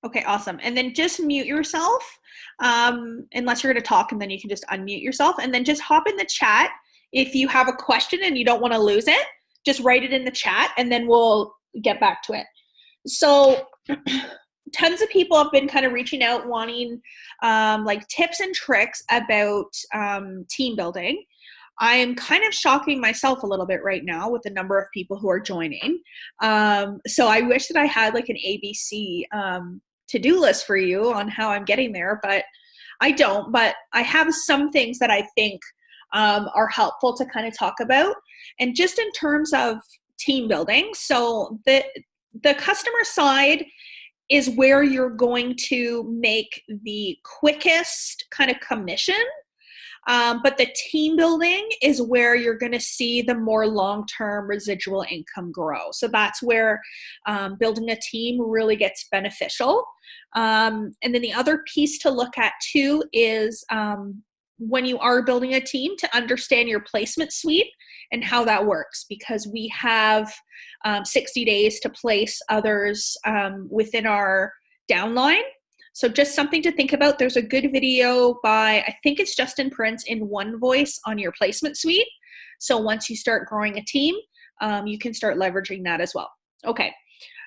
Okay, awesome. And then just mute yourself, unless you're going to talk, and then you can just unmute yourself. And then just hop in the chat. If you have a question and you don't want to lose it, just write it in the chat, and then we'll get back to it. So tons of people have been kind of reaching out wanting like tips and tricks about team building. I am kind of shocking myself a little bit right now with the number of people who are joining. So I wish that I had like an ABC to-do list for you on how I'm getting there, but I don't. But I have some things that I think are helpful to kind of talk about. And just in terms of team building, so the customer side is where you're going to make the quickest kind of commission. But the team building is where you're going to see the more long-term residual income grow. So that's where building a team really gets beneficial. And then the other piece to look at too is when you are building a team, to understand your placement suite and how that works, because we have 60 days to place others within our downline. So just something to think about. There's a good video by, I think it's Justin Prince, in One Voice on your placement suite. So once you start growing a team, you can start leveraging that as well. Okay.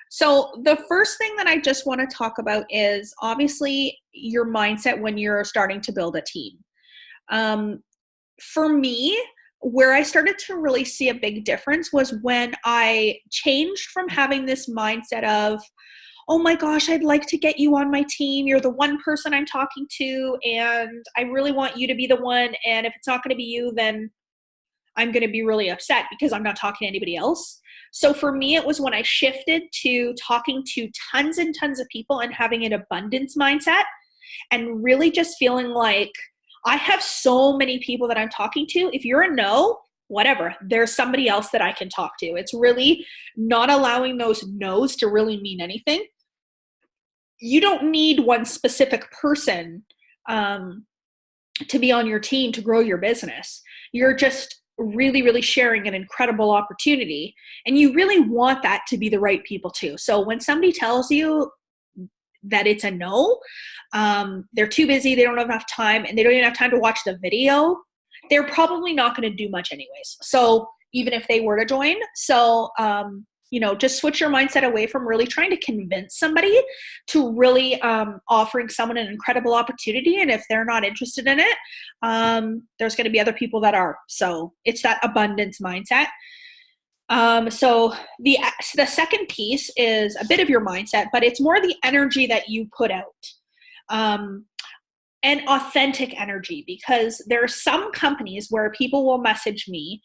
So the first thing that I just want to talk about is obviously your mindset when you're starting to build a team. For me, where I started to really see a big difference was when I changed from having this mindset of, oh my gosh, I'd like to get you on my team. You're the one person I'm talking to, and I really want you to be the one. And if it's not going to be you, then I'm going to be really upset because I'm not talking to anybody else. So for me, it was when I shifted to talking to tons and tons of people and having an abundance mindset, and really just feeling like I have so many people that I'm talking to. If you're a no, whatever, there's somebody else that I can talk to. It's really not allowing those no's to really mean anything. You don't need one specific person to be on your team to grow your business. You're just really, really sharing an incredible opportunity. And you really want that to be the right people too. So when somebody tells you that it's a no, they're too busy, they don't have enough time, and they don't even have time to watch the video, they're probably not going to do much anyways. So even if they were to join, so just switch your mindset away from really trying to convince somebody to really offering someone an incredible opportunity. And if they're not interested in it, there's going to be other people that are. So it's that abundance mindset. So the second piece is a bit of your mindset, but it's more the energy that you put out. And authentic energy, because there are some companies where people will message me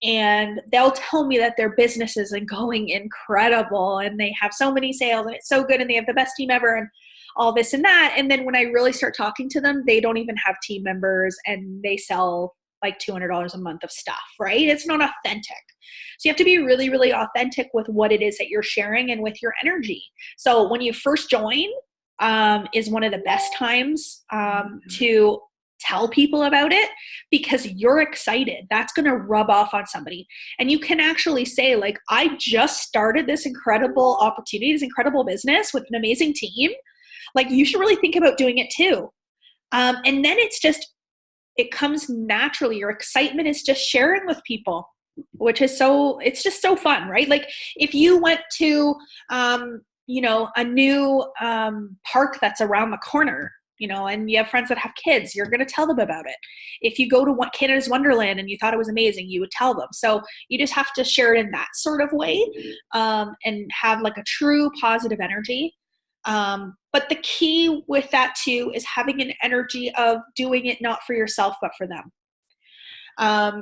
and they'll tell me that their business is going incredible and they have so many sales and it's so good and they have the best team ever and all this and that. And then when I really start talking to them, they don't even have team members and they sell like $200 a month of stuff, right? It's not authentic. So you have to be really, really authentic with what it is that you're sharing and with your energy. So when you first join, is one of the best times to tell people about it, because you're excited. That's going to rub off on somebody. And you can actually say, like, I just started this incredible opportunity, this incredible business with an amazing team. Like, you should really think about doing it too. And then it comes naturally. Your excitement is just sharing with people, which is it's just so fun, right? Like if you went to, a new park that's around the corner, and you have friends that have kids, you're going to tell them about it. If you go to Canada's Wonderland and you thought it was amazing, you would tell them. So you just have to share it in that sort of way, and have like a true positive energy. But the key with that too is having an energy of doing it not for yourself, but for them.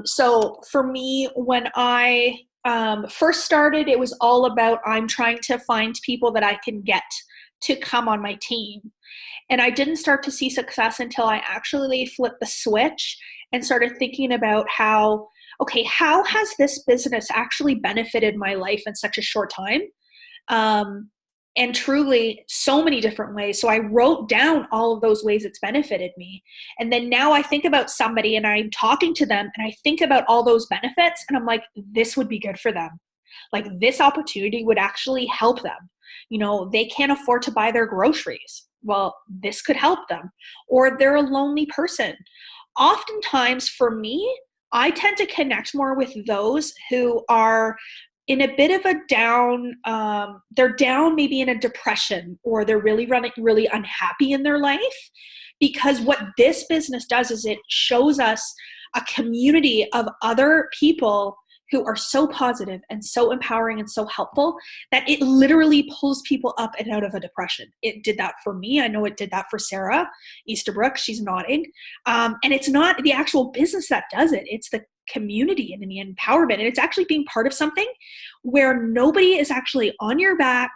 So for me, when I first started, it was all about I'm trying to find people that I can get to come on my team. And I didn't start to see success until I actually flipped the switch and started thinking about how has this business actually benefited my life in such a short time? And truly so many different ways. So I wrote down all of those ways it's benefited me. And then now I think about somebody and I'm talking to them and I think about all those benefits and I'm like, this would be good for them. Like this opportunity would actually help them. They can't afford to buy their groceries. Well, this could help them. Or they're a lonely person. Oftentimes for me, I tend to connect more with those who are in a bit of a down, they're down maybe in a depression, or they're really unhappy in their life. Because what this business does is it shows us a community of other people who are so positive and so empowering and so helpful that it literally pulls people up and out of a depression. It did that for me. I know it did that for Sarah Easterbrook. She's nodding. And it's not the actual business that does it. It's the community and the empowerment. And it's actually being part of something where nobody is actually on your back,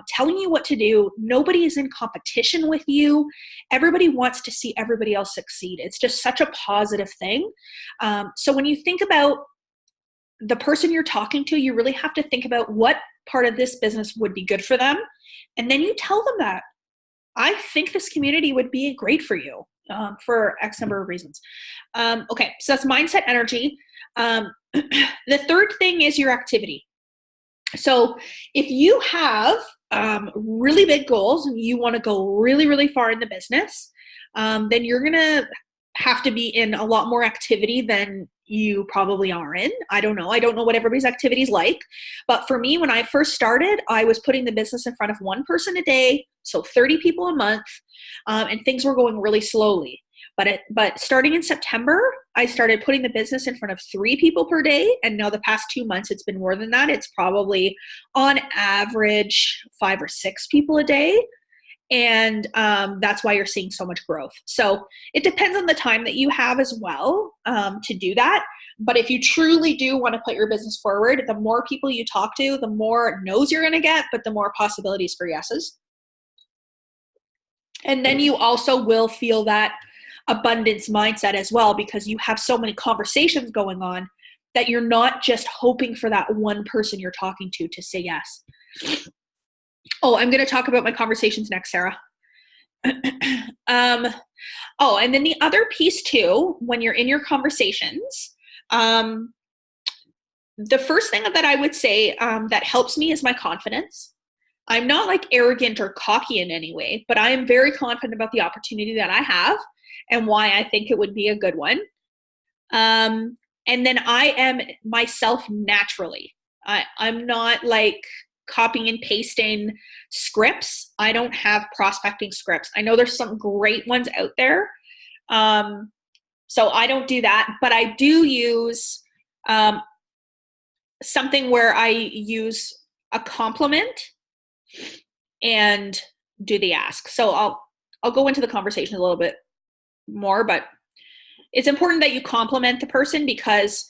telling you what to do. Nobody is in competition with you. Everybody wants to see everybody else succeed. It's just such a positive thing. So when you think about the person you're talking to, you really have to think about what part of this business would be good for them. And then you tell them that. I think this community would be great for you for X number of reasons. Okay, so that's mindset, energy. The third thing is your activity. So if you have really big goals and you want to go really, really far in the business, then you're going to have to be in a lot more activity than you probably are in. I don't know what everybody's activity is like. But for me, when I first started, I was putting the business in front of one person a day, so 30 people a month, and things were going really slowly. But starting in September, I started putting the business in front of 3 people per day. And now the past 2 months, it's been more than that. It's probably on average 5 or 6 people a day. And that's why you're seeing so much growth. So it depends on the time that you have as well to do that. But if you truly do want to put your business forward, the more people you talk to, the more no's you're going to get, but the more possibilities for yeses. And then you also will feel that abundance mindset as well, because you have so many conversations going on that you're not just hoping for that one person you're talking to say yes. Oh, I'm going to talk about my conversations next, Sarah. And then the other piece too, when you're in your conversations, the first thing that I would say that helps me is my confidence. I'm not like arrogant or cocky in any way, but I am very confident about the opportunity that I have and why I think it would be a good one. And then I am myself naturally. I'm not like copying and pasting scripts. I don't have prospecting scripts. I know there's some great ones out there. So I don't do that, but I do use something where I use a compliment and do the ask. So I'll go into the conversation a little bit more, but it's important that you compliment the person because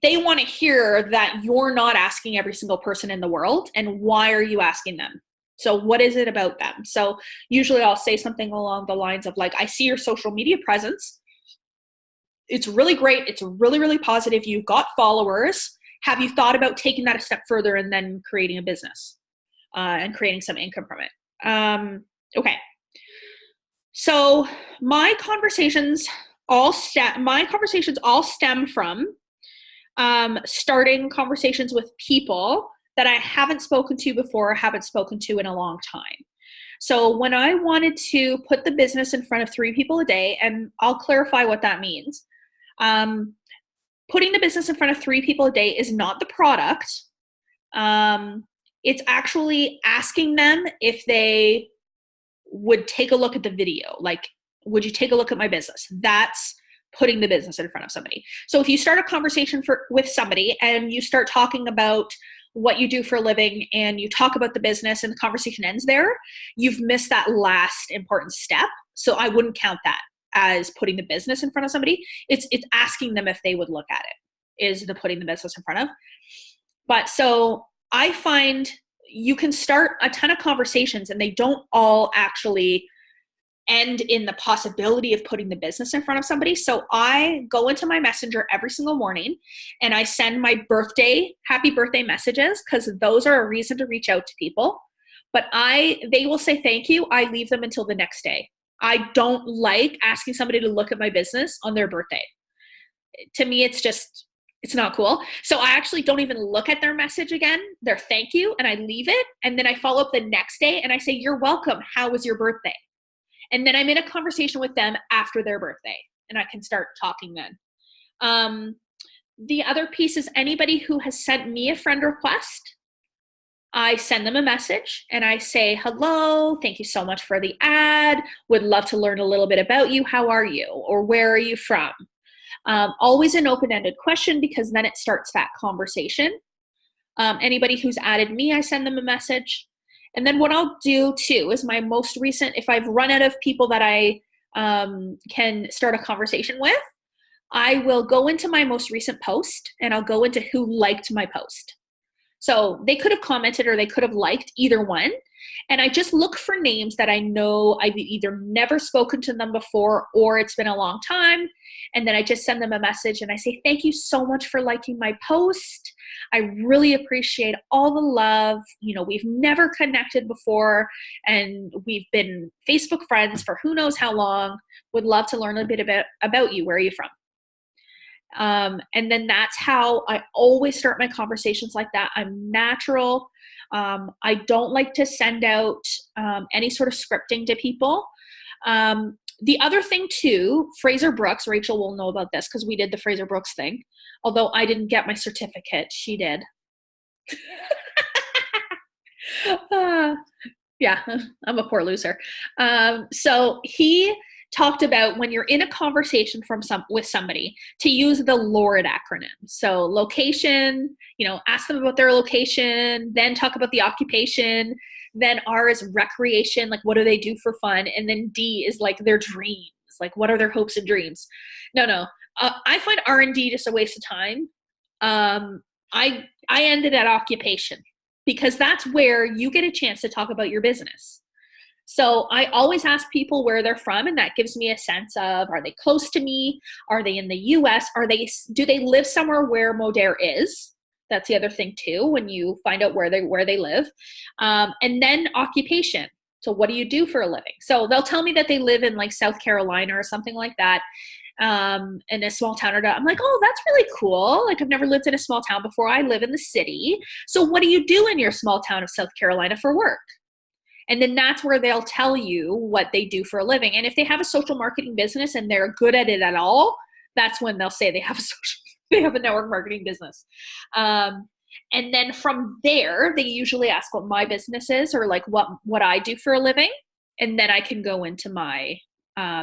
they want to hear that you're not asking every single person in the world, and why are you asking them? So what is it about them? So usually I'll say something along the lines of like, I see your social media presence. It's really great. It's really, really positive. You've got followers. Have you thought about taking that a step further and then creating a business and creating some income from it? Okay. So my conversations all stem from starting conversations with people that I haven't spoken to before or haven't spoken to in a long time. So when I wanted to put the business in front of 3 people a day, and I'll clarify what that means. Putting the business in front of 3 people a day is not the product. It's actually asking them if they would take a look at the video. Like, would you take a look at my business? That's putting the business in front of somebody. So if you start a conversation with somebody and you start talking about what you do for a living and you talk about the business and the conversation ends there, you've missed that last important step. So I wouldn't count that as putting the business in front of somebody. It's asking them if they would look at it, is the putting the business in front of. But so I find you can start a ton of conversations and they don't all actually end in the possibility of putting the business in front of somebody. So I go into my messenger every single morning and I send my happy birthday messages, because those are a reason to reach out to people. But they will say thank you. I leave them until the next day. I don't like asking somebody to look at my business on their birthday. To me, it's just It's not cool. So I actually don't even look at their message again, their thank you, and I leave it. And then I follow up the next day and I say, you're welcome. How was your birthday? And then I'm in a conversation with them after their birthday and I can start talking then. The other piece is anybody who has sent me a friend request, I send them a message and I say, hello, thank you so much for the ad. Would love to learn a little bit about you. How are you? Or where are you from? Always an open-ended question because then it starts that conversation. Anybody who's added me, I send them a message. And then what I'll do too is my most recent, if I've run out of people that I can start a conversation with, I will go into my most recent post and I'll go into who liked my post. So they could have commented or they could have liked either one. And I just look for names that I know I've either never spoken to them before or it's been a long time. And then I just send them a message and I say, thank you so much for liking my post. I really appreciate all the love. You know, we've never connected before and we've been Facebook friends for who knows how long. Would love to learn a bit about you. Where are you from? And then that's how I always start my conversations like that. I'm natural. I don't like to send out any sort of scripting to people. The other thing too, Fraser Brooks, Rachel will know about this because we did the Fraser Brooks thing. Although I didn't get my certificate, she did. Yeah, I'm a poor loser. So he talked about when you're in a conversation with somebody to use the LORD acronym. So location, ask them about their location, then talk about the occupation, then R is recreation, like what do they do for fun? And then D is like their dreams, like what are their hopes and dreams? No. I find R&D just a waste of time. I ended at occupation because that's where you get a chance to talk about your business. So I always ask people where they're from, and that gives me a sense of, are they close to me? Are they in the US? Do they live somewhere where Modere is? That's the other thing too, when you find out where they live. And then occupation. So what do you do for a living? So they'll tell me that they live in like South Carolina or something like that, in a small town. I'm like, oh, that's really cool. Like I've never lived in a small town before. I live in the city. So what do you do in your small town of South Carolina for work? And then that's where they'll tell you what they do for a living. And if they have a social marketing business and they're good at it at all, that's when they'll say they have a network marketing business. And then from there, they usually ask what my business is or like what I do for a living. And then I can go into my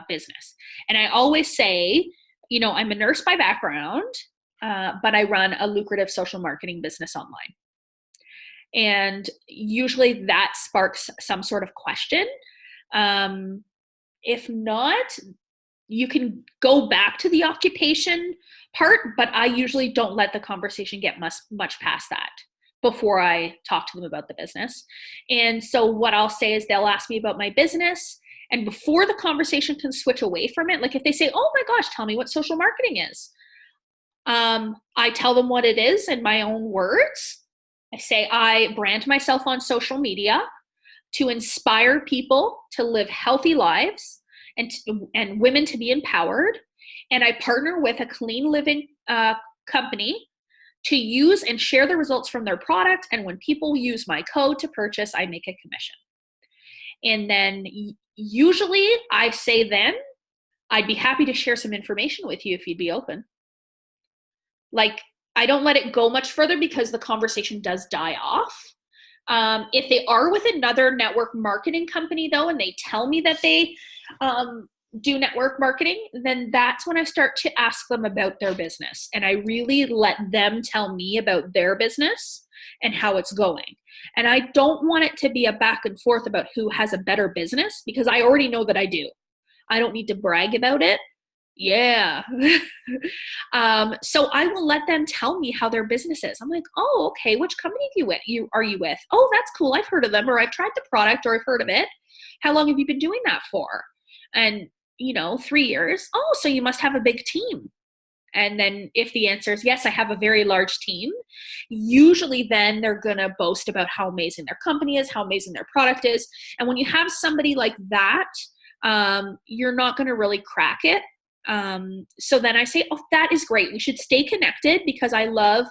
business. And I always say, I'm a nurse by background, but I run a lucrative social marketing business online. And usually that sparks some sort of question. If not, you can go back to the occupation part, but I usually don't let the conversation get much past that before I talk to them about the business. And so what I'll say is they'll ask me about my business, and before the conversation can switch away from it, like if they say, oh my gosh, tell me what social marketing is. I tell them what it is in my own words. I say I brand myself on social media to inspire people to live healthy lives and women to be empowered. And I partner with a clean living company to use and share the results from their product. And when people use my code to purchase, I make a commission. And then usually I say then, I'd be happy to share some information with you if you'd be open. Like, I don't let it go much further because the conversation does die off. If they are with another network marketing company though, and they tell me that they do network marketing, then that's when I start to ask them about their business. And I really let them tell me about their business and how it's going. And I don't want it to be a back and forth about who has a better business because I already know that I do. I don't need to brag about it. Yeah. So I will let them tell me how their business is. I'm like, oh, okay. Which company are you with? Oh, that's cool. I've heard of them, or I've tried the product, or I've heard of it. How long have you been doing that for? And 3 years. Oh, so you must have a big team. And then if the answer is yes, I have a very large team, usually then they're going to boast about how amazing their company is, how amazing their product is. And when you have somebody like that, you're not going to really crack it So then I say, oh, that is great. We should stay connected because I love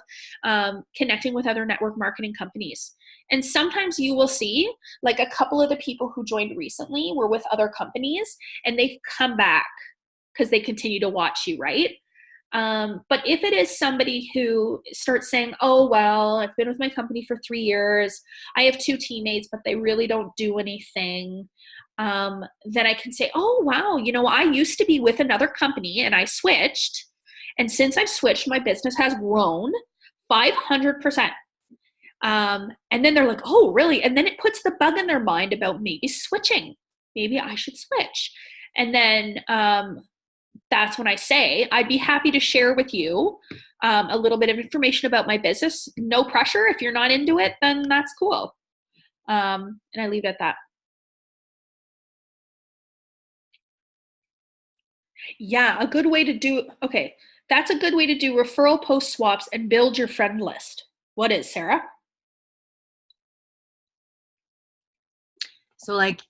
connecting with other network marketing companies. And sometimes you will see like a couple of the people who joined recently were with other companies and they've come back because they continue to watch you, right? But if it is somebody who starts saying, oh, well, I've been with my company for 3 years, I have 2 teammates, but they really don't do anything, then I can say, oh, wow, I used to be with another company and I switched. And since I've switched, my business has grown 500%. And then they're like, oh, really? And then it puts the bug in their mind about maybe switching. Maybe I should switch. And then that's when I say, I'd be happy to share with you a little bit of information about my business. No pressure. If you're not into it, then that's cool. And I leave it at that. Yeah, a good way to do, okay, that's a good way to do referral post swaps and build your friend list. What is, Sarah? So like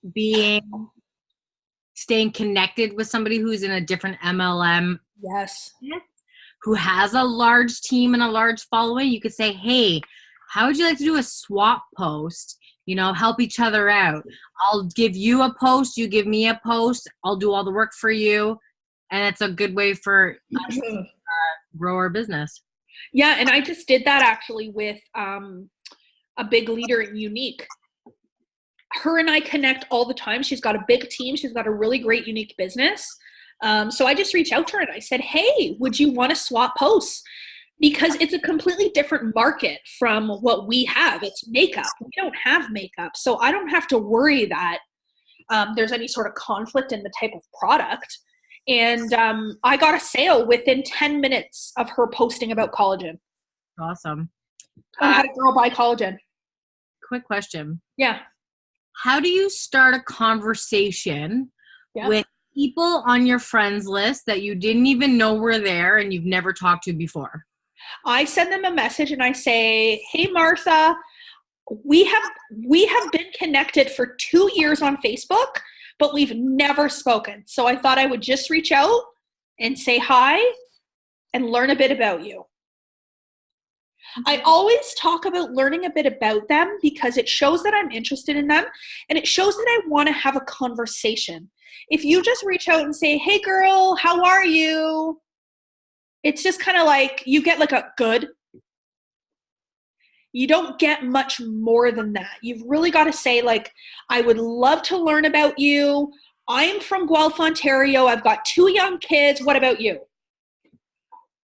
staying connected with somebody who's in a different MLM. Yes. Who has a large team and a large following. You could say, hey, how would you like to do a swap post? Help each other out. I'll give you a post. You give me a post. I'll do all the work for you. And it's a good way for us to grow our business. Yeah. And I just did that actually with a big leader in Unique. Her and I connect all the time. She's got a big team. She's got a really great Unique business. So I just reached out to her and I said, hey, would you want to swap posts? Because it's a completely different market from what we have. It's makeup. We don't have makeup. So I don't have to worry that there's any sort of conflict in the type of product. And I got a sale within 10 minutes of her posting about collagen. Awesome. I had a girl buy collagen. Quick question. Yeah. How do you start a conversation with people on your friends list that you didn't even know were there and you've never talked to before? I send them a message and I say, hey, Martha, we have been connected for 2 years on Facebook, but we've never spoken. So I thought I would just reach out and say hi and learn a bit about you. I always talk about learning a bit about them because it shows that I'm interested in them and it shows that I want to have a conversation. If you just reach out and say, hey girl, how are you? It's just kind of like you get like a good. You don't get much more than that. You've really got to say like, I would love to learn about you. I'm from Guelph, Ontario. I've got 2 young kids. What about you?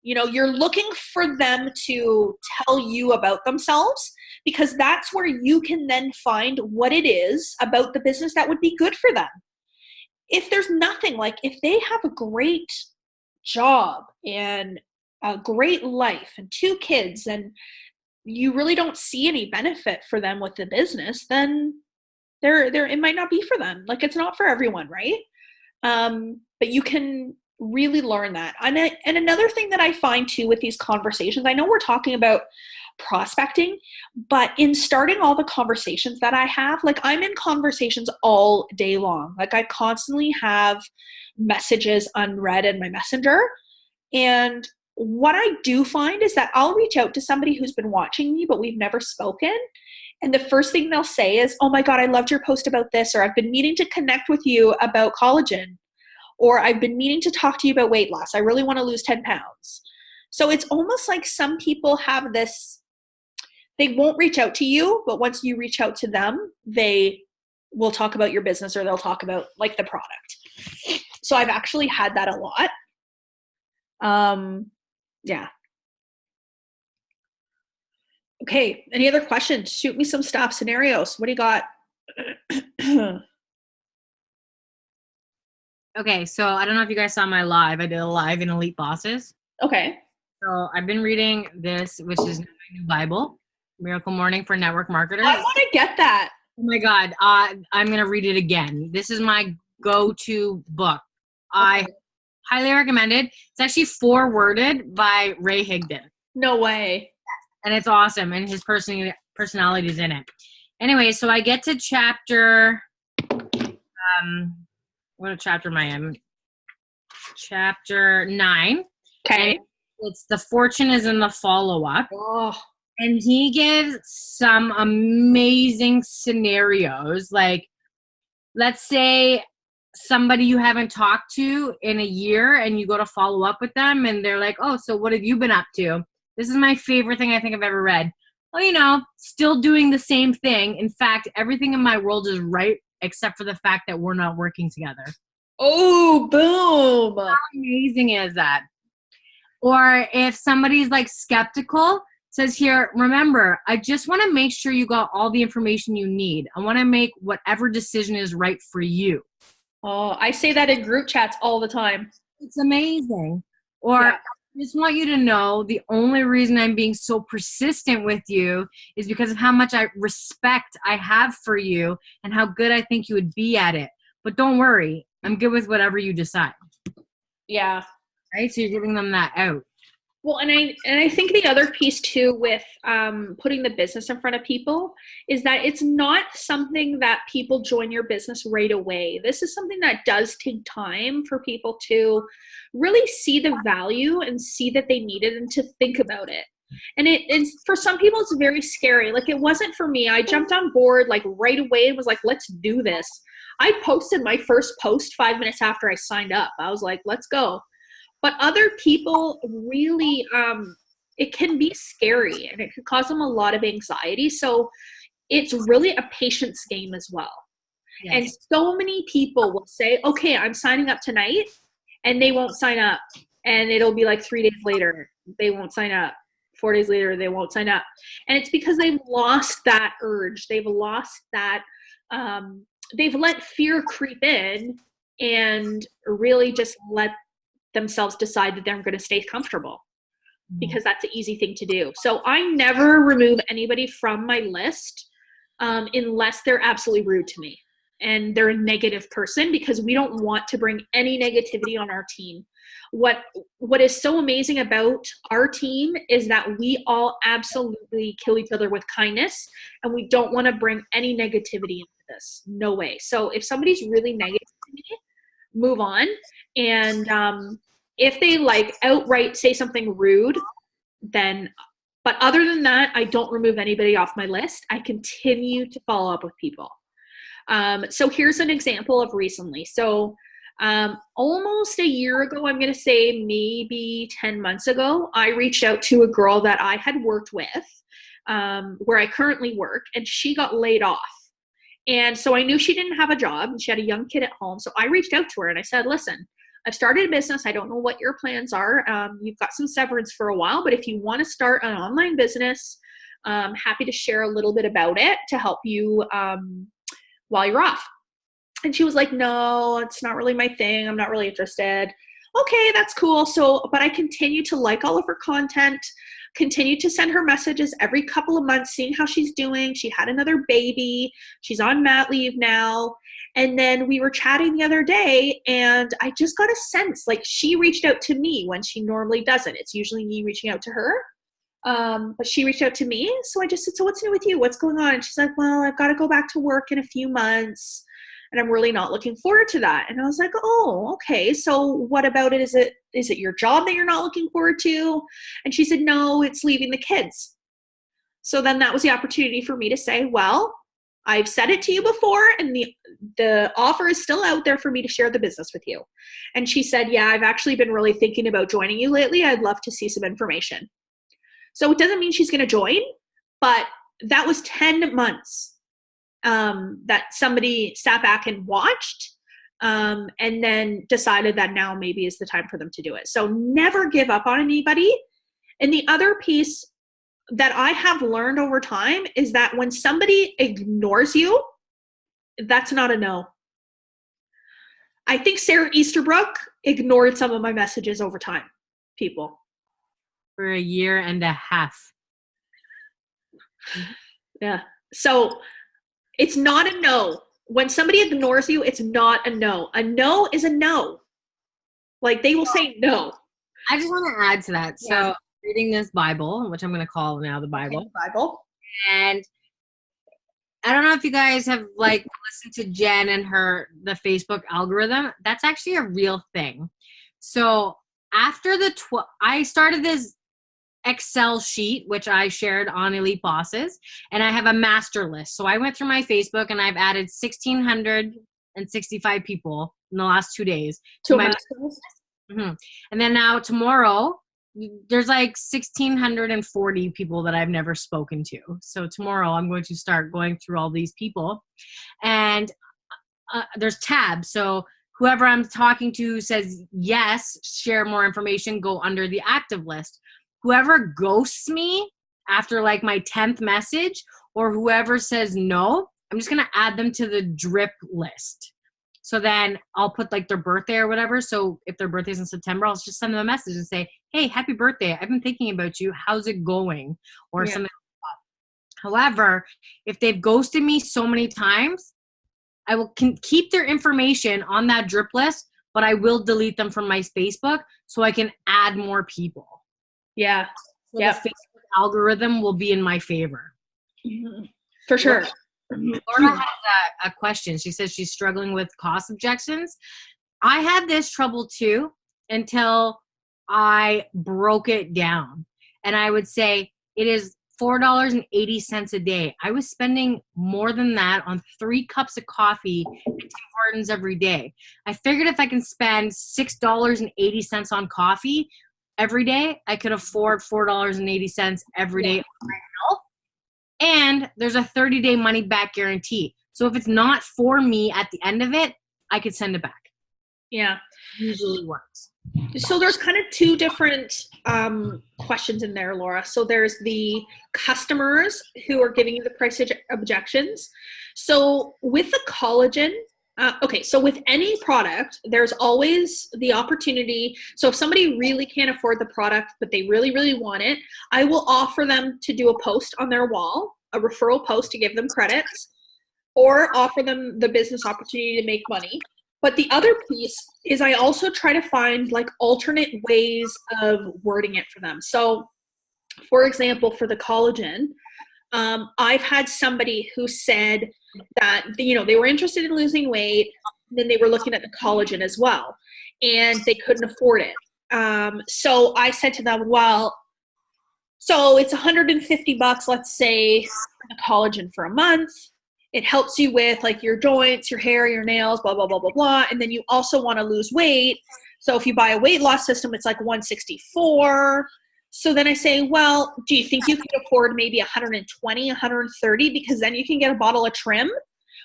You're looking for them to tell you about themselves because that's where you can then find what it is about the business that would be good for them. If there's nothing, like if they have a great job and a great life and 2 kids and you really don't see any benefit for them with the business, then it might not be for them. Like it's not for everyone, right? But you can really learn that. And another thing that I find too with these conversations, I know we're talking about prospecting, but in starting all the conversations that I have, like I'm in conversations all day long. Like I constantly have messages unread in my messenger. And what I do find is that I'll reach out to somebody who's been watching me, but we've never spoken. And the first thing they'll say is, oh my God, I loved your post about this, or I've been meaning to connect with you about collagen. Or I've been meaning to talk to you about weight loss. I really want to lose 10 pounds. So it's almost like some people have this, they won't reach out to you, but once you reach out to them, they will talk about your business or they'll talk about like the product. So I've actually had that a lot. Yeah. Okay. Any other questions? Shoot me some stuff, scenarios. What do you got? Okay, so I don't know if you guys saw my live. I did a live in Elite Bosses. Okay. So I've been reading this, which is my new Bible, Miracle Morning for Network Marketers. I want to get that. Oh my God, I'm going to read it again. This is my go-to book. I highly recommend it. It's actually forwarded by Ray Higdon. No way. And it's awesome, and his personality is in it. Anyway, so I get to chapter, what chapter am I in? chapter 9. Okay. And it's the fortune is in the follow-up. Oh. And he gives some amazing scenarios. Like, let's say somebody you haven't talked to in a year and you go to follow up with them and they're like, oh, so what have you been up to? This is my favorite thing I think I've ever read. Well, still doing the same thing. In fact, everything in my world is right except for the fact that we're not working together. Oh, boom. How amazing is that? Or if somebody's like skeptical, says here, remember, I just want to make sure you got all the information you need. I want to make whatever decision is right for you. Oh, I say that in group chats all the time. It's amazing. Or I just want you to know the only reason I'm being so persistent with you is because of how much respect I have for you and how good I think you would be at it. But don't worry, I'm good with whatever you decide. Yeah. Right? So you're giving them that out. Well, and I think the other piece too with putting the business in front of people is that it's not something that people join your business right away. This is something that does take time for people to really see the value and see that they need it and to think about it. And it's for some people it's very scary. Like it wasn't for me. I jumped on board like right away and was like, let's do this. I posted my first post 5 minutes after I signed up. I was like, let's go. But other people really, it can be scary and it can cause them a lot of anxiety. So it's really a patience game as well. Yes. And so many people will say, okay, I'm signing up tonight, and they won't sign up. And it'll be like 3 days later, they won't sign up. 4 days later, they won't sign up. And it's because they've lost that urge. They've lost that, they've let fear creep in and really just let themselves decide that they're going to stay comfortable because that's an easy thing to do. So I never remove anybody from my list unless they're absolutely rude to me and they're a negative person, because we don't want to bring any negativity on our team. What is so amazing about our team is that we all absolutely kill each other with kindness, and we don't want to bring any negativity into this. No way. So if somebody's really negative to me, move on. And if they like outright say something rude, then, but other than that, I don't remove anybody off my list. I continue to follow up with people. So here's an example of recently. So almost a year ago, I'm going to say maybe 10 months ago, I reached out to a girl that I had worked with, where I currently work, and she got laid off. And so I knew she didn't have a job and she had a young kid at home. So I reached out to her and I said, listen, I've started a business. I don't know what your plans are. You've got some severance for a while, but if you want to start an online business, I'm happy to share a little bit about it to help you while you're off. And she was like, no, it's not really my thing. I'm not really interested. Okay, that's cool. So, but I continue to like all of her content, continue to send her messages every couple of months, seeing how she's doing. She had another baby. She's on mat leave now. And then we were chatting the other day, and I just got a sense, like she reached out to me when she normally doesn't. It's usually me reaching out to her. But she reached out to me. So I just said, so what's new with you? What's going on? And she's like, well, I've got to go back to work in a few months, and I'm really not looking forward to that. And I was like, oh, okay. So what about it? Is it your job that you're not looking forward to? And she said, no, it's leaving the kids. So then that was the opportunity for me to say, well, I've said it to you before, and the offer is still out there for me to share the business with you. And she said, yeah, I've actually been really thinking about joining you lately. I'd love to see some information. So it doesn't mean she's going to join, but that was 10 months that somebody sat back and watched and then decided that now maybe is the time for them to do it. So never give up on anybody. And the other piece that I have learned over time is that when somebody ignores you, that's not a no. I think Sarah Easterbrook ignored some of my messages over time, people. For a year and a half. Yeah. So it's not a no. When somebody ignores you, it's not a no. A no is a no. Like they will say no. I just want to add to that. Yeah. So reading this Bible, which I'm going to call now the Bible. Okay, Bible. And I don't know if you guys have like listened to Jen and the Facebook algorithm. That's actually a real thing. So after I started this Excel sheet, which I shared on Elite Bosses, and I have a master list. So I went through my Facebook and I've added 1,665 people in the last 2 days To to a my master list? And then now tomorrow, there's like 1,640 people that I've never spoken to. So tomorrow I'm going to start going through all these people, and there's tabs. So whoever I'm talking to says yes, share more information, go under the active list. Whoever ghosts me after like my 10th message, or whoever says no, I'm just going to add them to the drip list. So then I'll put like their birthday or whatever. So if their birthday's in September, I'll just send them a message and say, hey, happy birthday. I've been thinking about you. How's it going? Or something like that. However, if they've ghosted me so many times, I will keep their information on that drip list, but I will delete them from my Facebook so I can add more people. Yeah. So the Facebook algorithm will be in my favor. For sure. Laura has a question. She says she's struggling with cost objections. I had this trouble too until I broke it down. And I would say it is $4.80 a day. I was spending more than that on 3 cups of coffee and Tim Hortons every day. I figured if I can spend $6.80 on coffee every day, I could afford $4.80 every day on my health. And there's a 30-day money back guarantee. So if it's not for me at the end of it, I could send it back. Yeah. Usually works. So there's kind of 2 different questions in there, Laura. So there's the customers who are giving you the price objections. So with the collagen, so with any product, there's always the opportunity. So if somebody really can't afford the product, but they really, really want it, I will offer them to do a post on their wall, a referral post to give them credits, or offer them the business opportunity to make money. But the other piece is I also try to find like alternate ways of wording it for them. So for example, for the collagen, I've had somebody who said that, they were interested in losing weight, and then they were looking at the collagen as well, and they couldn't afford it. So I said to them, well, so it's $150, let's say, for the collagen for a month. It helps you with like your joints, your hair, your nails, blah, blah, blah, blah, blah. And then you also want to lose weight. So if you buy a weight loss system, it's like $164. So then I say, well, do you think you could afford maybe $120, $130? Because then you can get a bottle of trim,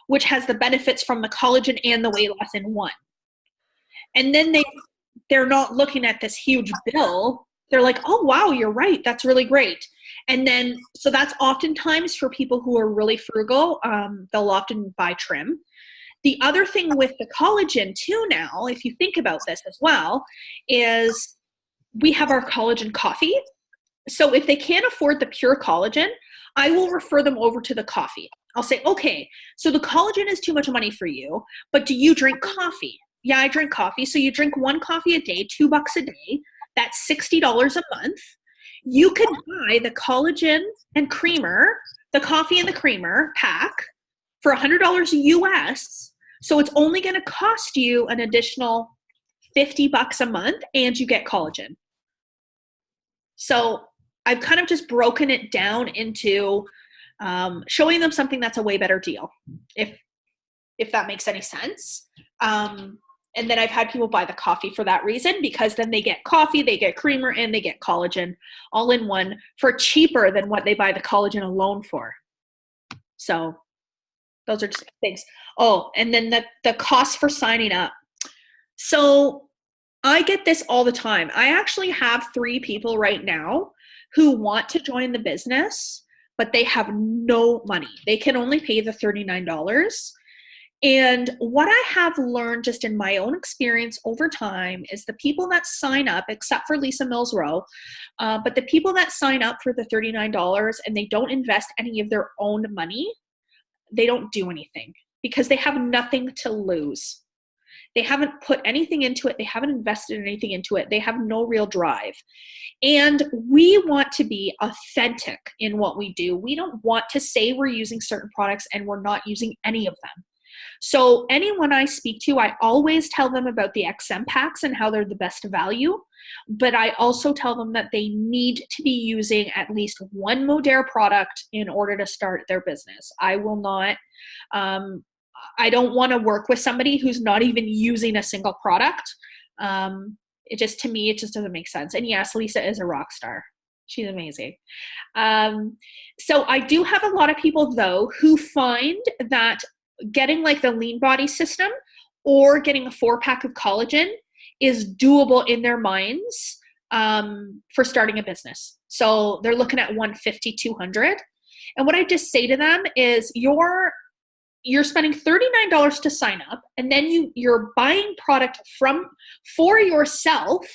which has the benefits from the collagen and the weight loss in one. And then they're not looking at this huge bill. They're like, oh, wow, you're right. That's really great. And then, so that's oftentimes for people who are really frugal, they'll often buy trim. The other thing with the collagen too now, if you think about this as well, is we have our collagen coffee. So if they can't afford the pure collagen, I will refer them over to the coffee. I'll say, okay, so the collagen is too much money for you, but do you drink coffee? Yeah, I drink coffee. So you drink 1 coffee a day, $2 a day. That's $60 a month. You could buy the collagen and creamer, the coffee and the creamer pack for $100 US. So it's only going to cost you an additional $50 a month, and you get collagen. So I've kind of just broken it down into showing them something that's a way better deal, if that makes any sense. And then I've had people buy the coffee for that reason, because then they get coffee, they get creamer, and they get collagen all in one for cheaper than what they buy the collagen alone for. So those are just things. Oh, and then the cost for signing up. So I get this all the time. I actually have 3 people right now who want to join the business, but they have no money. They can only pay the $39. And what I have learned just in my own experience over time is the people that sign up, except for Lisa Mills Rowe, but the people that sign up for the $39 and they don't invest any of their own money, they don't do anything because they have nothing to lose. They haven't put anything into it. They haven't invested anything into it. They have no real drive. And we want to be authentic in what we do. We don't want to say we're using certain products and we're not using any of them. So anyone I speak to, I always tell them about the XM packs and how they're the best value. But I also tell them that they need to be using at least one Modere product in order to start their business. I will not, I don't want to work with somebody who's not even using a single product. To me, it just doesn't make sense. And yes, Lisa is a rock star. She's amazing. So I do have a lot of people, though, who find that getting like the lean body system or getting a 4-pack of collagen is doable in their minds for starting a business. So they're looking at 150, 200. And what I just say to them is you're spending $39 to sign up, and then you're buying product for yourself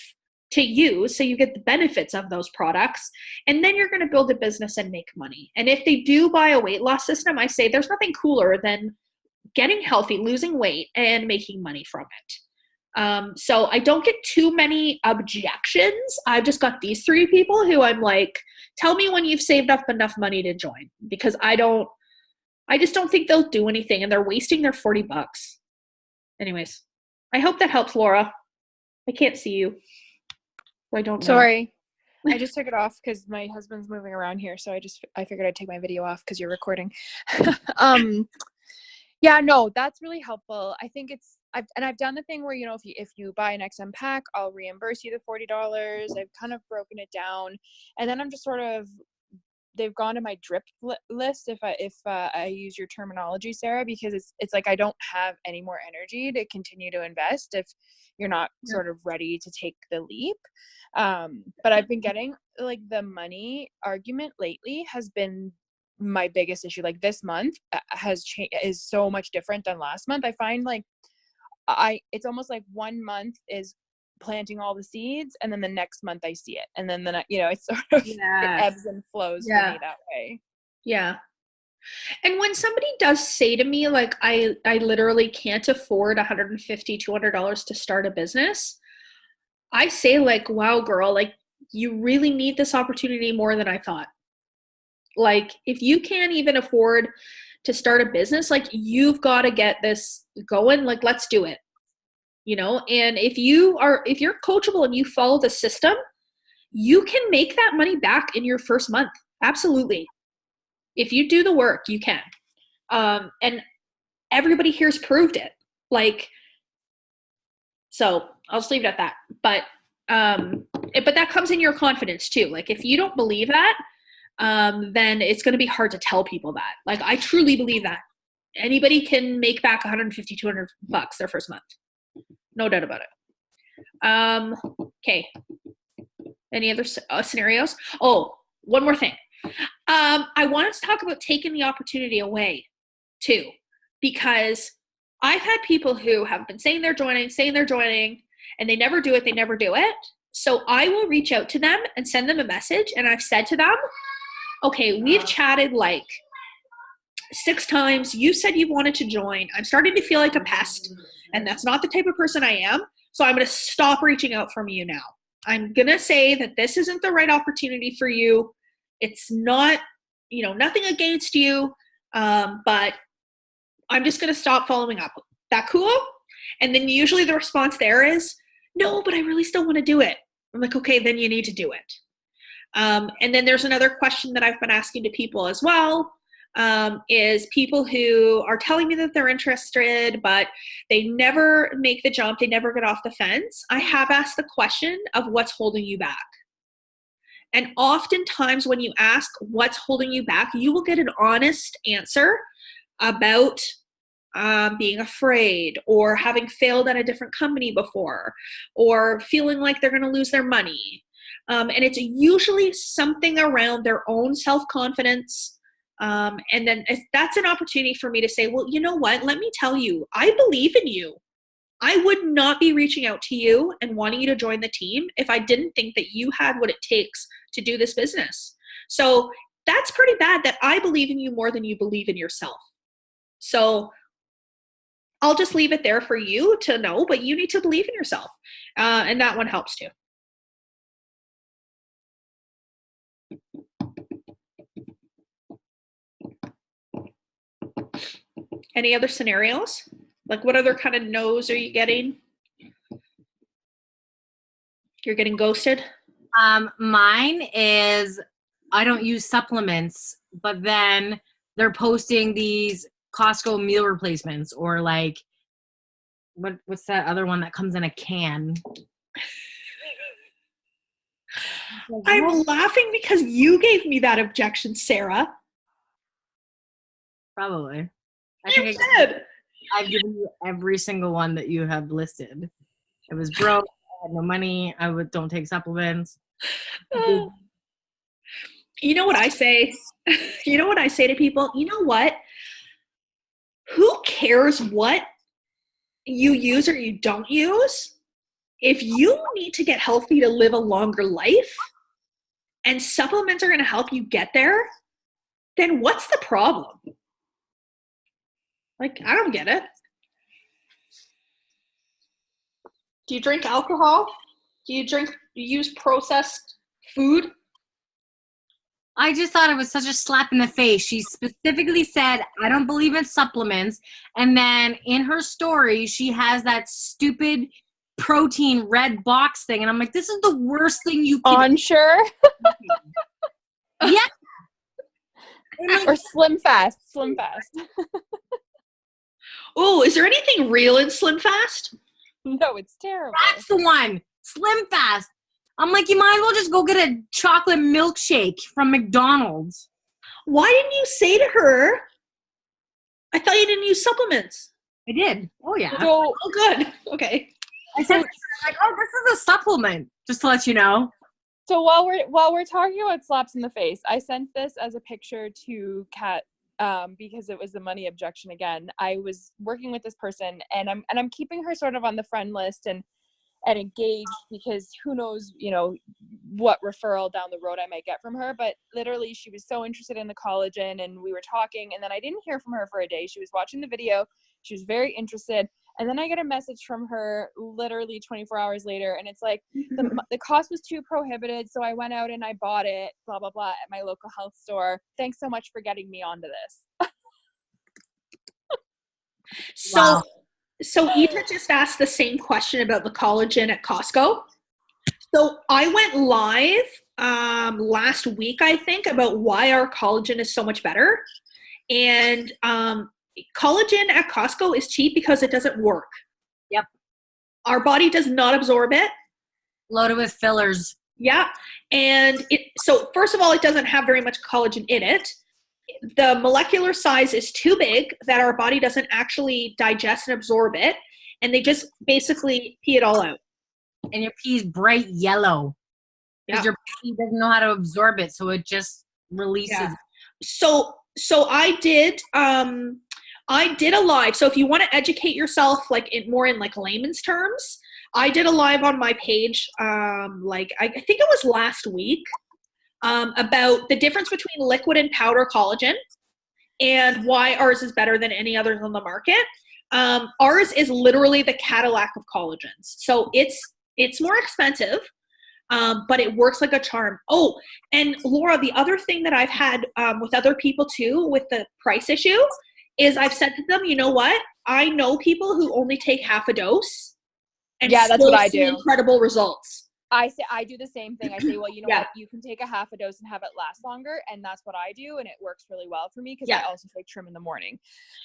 to use, so you get the benefits of those products, and then you're going to build a business and make money. And if they do buy a weight loss system, I say there's nothing cooler than getting healthy, losing weight, and making money from it. So I don't get too many objections. I've just got these 3 people who I'm like, tell me when you've saved up enough money to join, because I just don't think they'll do anything, and they're wasting their $40. Anyways, I hope that helps, Laura. I can't see you. I don't know. Sorry. I just took it off because my husband's moving around here, so I figured I'd take my video off because you're recording. Yeah, no, that's really helpful. I think I've done the thing where, if you buy an XM pack, I'll reimburse you the $40. I've kind of broken it down, and then I'm just sort of, they've gone to my drip list if I use your terminology, Sarah, because it's like I don't have any more energy to continue to invest if you're not sort of ready to take the leap. But I've been getting like the money argument lately has been my biggest issue. Like this month is so much different than last month. I find like it's almost like one month is planting all the seeds, and then the next month I see it, and then it's sort of it ebbs and flows for me that way. Yeah. And when somebody does say to me, like, I literally can't afford $150, $200 to start a business, I say, like, wow, girl, like, you really need this opportunity more than I thought. Like, if you can't even afford to start a business, like, you've got to get this going. Like, let's do it. And if you're coachable and you follow the system, you can make that money back in your first month. Absolutely. If you do the work, you can. And everybody here's proved it. Like, so I'll just leave it at that. But that comes in your confidence too. Like, if you don't believe that, then it's going to be hard to tell people that. Like, I truly believe that anybody can make back $150, $200 their first month. No doubt about it. Okay. Any other scenarios? Oh, one more thing. I wanted to talk about taking the opportunity away too, because I've had people who have been saying they're joining, and they never do it. So I will reach out to them and send them a message. And I've said to them, okay, we've chatted like 6 times. You said you wanted to join. I'm starting to feel like a pest, and that's not the type of person I am. So I'm going to stop reaching out from you now. I'm going to say that this isn't the right opportunity for you. It's not, nothing against you, but I'm just going to stop following up. That cool? And then usually the response there is, no, but I really still want to do it. I'm like, okay, then you need to do it. And then there's another question that I've been asking to people as well, is people who are telling me that they're interested, but they never make the jump. They never get off the fence. I have asked the question of what's holding you back. And oftentimes when you ask what's holding you back, you will get an honest answer about being afraid, or having failed at a different company before, or feeling like they're going to lose their money. And it's usually something around their own self-confidence. And then that's an opportunity for me to say, well, you know what? Let me tell you, I believe in you. I would not be reaching out to you and wanting you to join the team if I didn't think that you had what it takes to do this business. So that's pretty bad that I believe in you more than you believe in yourself. So I'll just leave it there for you to know, but you need to believe in yourself. And that one helps too. Any other scenarios? Like what other kind of no's are you getting? You're getting ghosted? Mine is I don't use supplements, but then they're posting these Costco meal replacements or like what's that other one that comes in a can? I'm laughing because you gave me that objection, Sarah. Probably. You did. I've given you every single one that you have listed. I was broke. I had no money. Don't take supplements. You know what I say? You know what I say to people? You know what? Who cares what you use or you don't use? If you need to get healthy to live a longer life and supplements are going to help you get there, then what's the problem? Like, I don't get it. Do you drink alcohol? Do you use processed food? I just thought it was such a slap in the face. She specifically said, I don't believe in supplements. And then in her story, she has that stupid protein red box thing. And I'm like, this is the worst thing you can Ensure? Yeah. Or Slim Fast. Slim Fast. Oh, is there anything real in Slim Fast? No, it's terrible. That's the one. Slim Fast. I'm like, you might as well just go get a chocolate milkshake from McDonald's. Why didn't you say to her, I thought you didn't use supplements? I did. Oh, yeah. So, Oh, good. Okay. I said, like, oh, this is a supplement, just to let you know. So while we're talking about slaps in the face, I sent this as a picture to Kat because it was the money objection again. I was working with this person and I'm keeping her sort of on the friend list and engaged because who knows, what referral down the road I might get from her. But literally she was so interested in the collagen and we were talking and then I didn't hear from her for a day. She was watching the video. She was very interested. And then I get a message from her literally 24 hours later. And it's like, the cost was too prohibited. So I went out and I bought it, blah, blah, blah, at my local health store. Thanks so much for getting me onto this. Wow. So Eva just asked the same question about the collagen at Costco. So I went live last week, I think, about why our collagen is so much better. And collagen at Costco is cheap because it doesn't work. Yep. Our body does not absorb it. Loaded with fillers. Yeah. And so first of all, it doesn't have very much collagen in it. The molecular size is too big that our body doesn't actually digest and absorb it. And they just basically pee it all out. And your pee is bright yellow. Because your body doesn't know how to absorb it. So it just releases. Yeah. So I did a live. So if you want to educate yourself like more in like layman's terms, I did a live on my page I think it was last week about the difference between liquid and powder collagen and why ours is better than any others on the market. Ours is literally the Cadillac of collagens. So it's more expensive, but it works like a charm. Oh, and Laura, the other thing that I've had with other people too with the price issue is I've said to them, you know what? I know people who only take half a dose and that's what I do. Incredible results. I do the same thing. I say, well, you know what? You can take a half a dose and have it last longer, and that's what I do, and it works really well for me because I also take trim in the morning.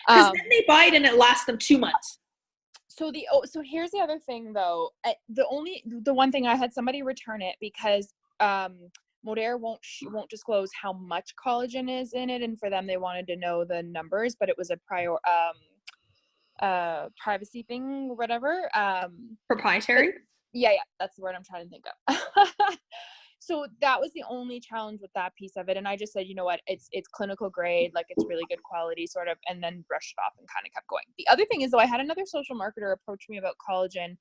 Because then they buy it and it lasts them 2 months. So here's the other thing though. The one thing I had somebody return it because Modere won't disclose how much collagen is in it, and for them they wanted to know the numbers, but it was a privacy thing or whatever. Proprietary? Yeah, that's the word I'm trying to think of. So that was the only challenge with that piece of it. And I just said, you know what, it's clinical grade, like it's really good quality sort of, and then brushed it off and kind of kept going. The other thing is though, I had another social marketer approach me about collagen,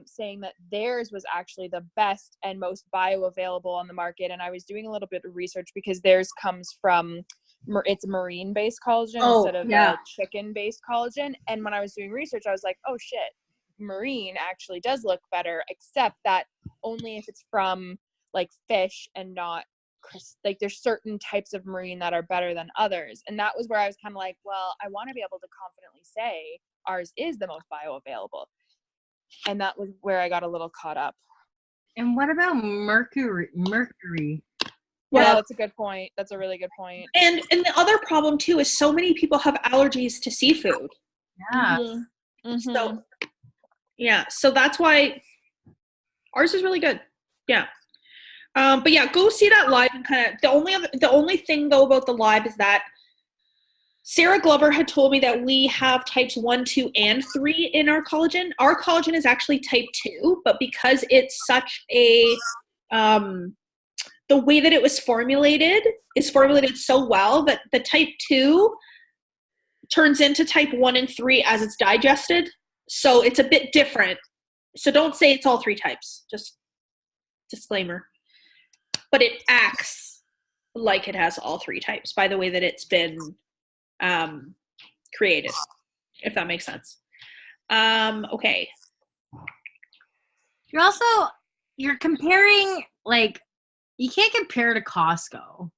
saying that theirs was actually the best and most bioavailable on the market. And I was doing a little bit of research because theirs comes from, it's marine-based collagen instead of chicken-based collagen. And when I was doing research, I was like, oh shit, marine actually does look better, except that only if it's from like fish and not like there's certain types of marine that are better than others. And that was where I was kind of like, well, I want to be able to confidently say ours is the most bioavailable. And that was where I got a little caught up. And what about mercury? Yeah, that's a good point. That's a really good point. And the other problem too is so many people have allergies to seafood. Yeah. Mm-hmm. So yeah, so that's why ours is really good. Yeah. But yeah, go see that live and kind of the only thing though about the live is that Sarah Glover had told me that we have types 1, 2, and 3 in our collagen. Our collagen is actually type 2, but because it's such a the way that it was formulated is formulated so well that the type 2 turns into type 1 and 3 as it's digested. So it's a bit different. So don't say it's all 3 types. Just disclaimer. But it acts like it has all 3 types by the way that it's been created, if that makes sense. Okay. You're comparing, like, you can't compare to Costco.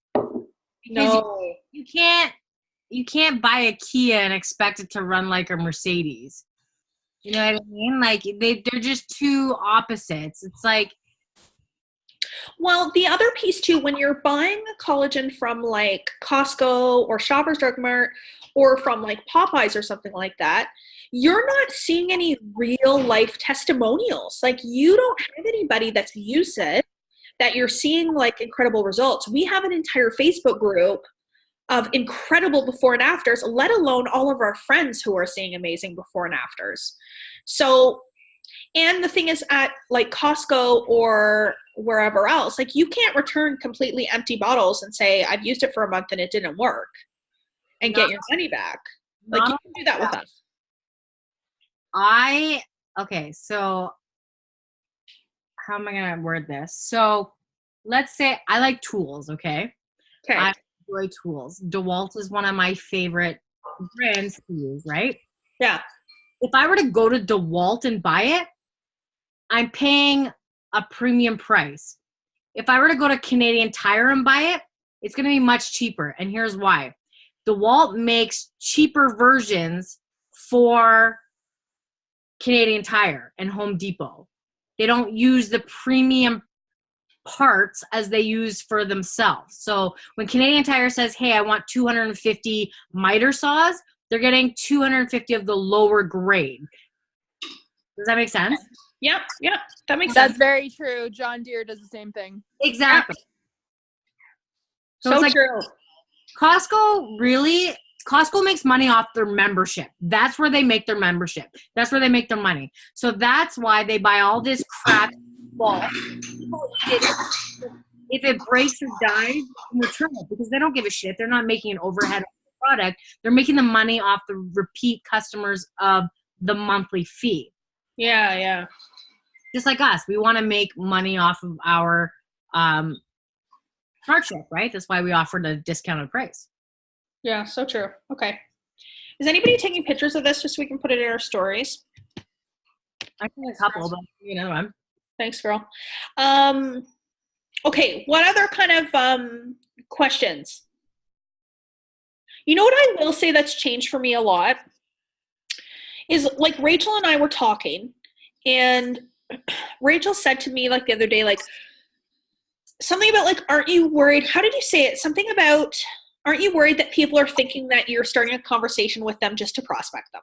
No. You can't buy a Kia and expect it to run like a Mercedes. You know what I mean? Like they're just two opposites. It's like, well, the other piece too, when you're buying the collagen from like Costco or Shoppers Drug Mart or from like Popeyes or something like that, you're not seeing any real life testimonials. Like you don't have anybody that's used it that you're seeing like incredible results. We have an entire Facebook group of incredible before and afters, let alone all of our friends who are seeing amazing before and afters. So, and the thing is at like Costco or wherever else, like you can't return completely empty bottles and say, I've used it for a month and it didn't work and get your money back. Like you can do that with us. Okay, so how am I going to word this? So let's say I like tools, okay? Okay. I enjoy tools. DeWalt is one of my favorite brands to use, right? Yeah. If I were to go to DeWalt and buy it, I'm paying a premium price. If I were to go to Canadian Tire and buy it, it's going to be much cheaper. And here's why. DeWalt makes cheaper versions for Canadian Tire and Home Depot. They don't use the premium parts as they use for themselves. So when Canadian Tire says, hey, I want 250 miter saws, they're getting 250 of the lower grade. Does that make sense? Yeah, that makes sense. That's very true. John Deere does the same thing. Exactly. So it's like true. Costco makes money off their membership. That's where they make their membership. That's where they make their money. So that's why they buy all this crap. If it breaks or dies, you can return it because they don't give a shit. They're not making an overhead on the product. They're making the money off the repeat customers of the monthly fee. Yeah. Just like us. We want to make money off of our hardship, right? That's why we offered a discounted price. Yeah, so true. Okay. Is anybody taking pictures of this just so we can put it in our stories? I think a couple, but you know, Thanks, girl. Okay, what other kind of questions? You know what I will say that's changed for me a lot is like Rachel and I were talking and Rachel said to me like the other day, like something about like, aren't you worried? How did you say it? Something about, aren't you worried that people are thinking that you're starting a conversation with them just to prospect them?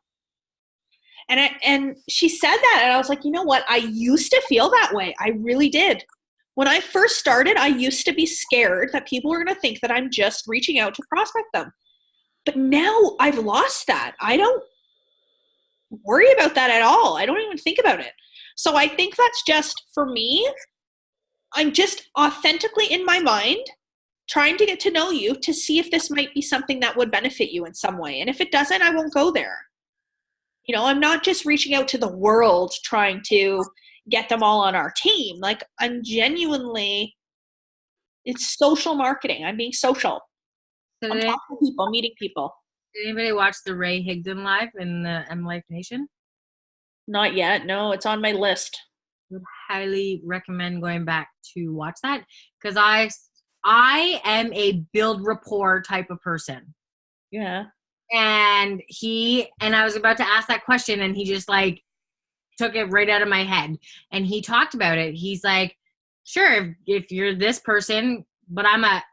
And she said that, and I was like, you know what? I used to feel that way. I really did. When I first started, I used to be scared that people were going to think that I'm just reaching out to prospect them. But now I've lost that. I don't worry about that at all. I don't even think about it. So I think that's just, for me, I'm just authentically in my mind trying to get to know you to see if this might be something that would benefit you in some way. And if it doesn't, I won't go there. You know, I'm not just reaching out to the world trying to get them all on our team. Like, I'm genuinely, it's social marketing. I'm being social. I'm talking to people, meeting people. Did anybody watch the Ray Higdon live in the M Life Nation? Not yet. No, it's on my list. I would highly recommend going back to watch that because I I am a build rapport type of person. Yeah. And I was about to ask that question, and he just like took it right out of my head. And he talked about it. He's like, sure, if you're this person, but I'm a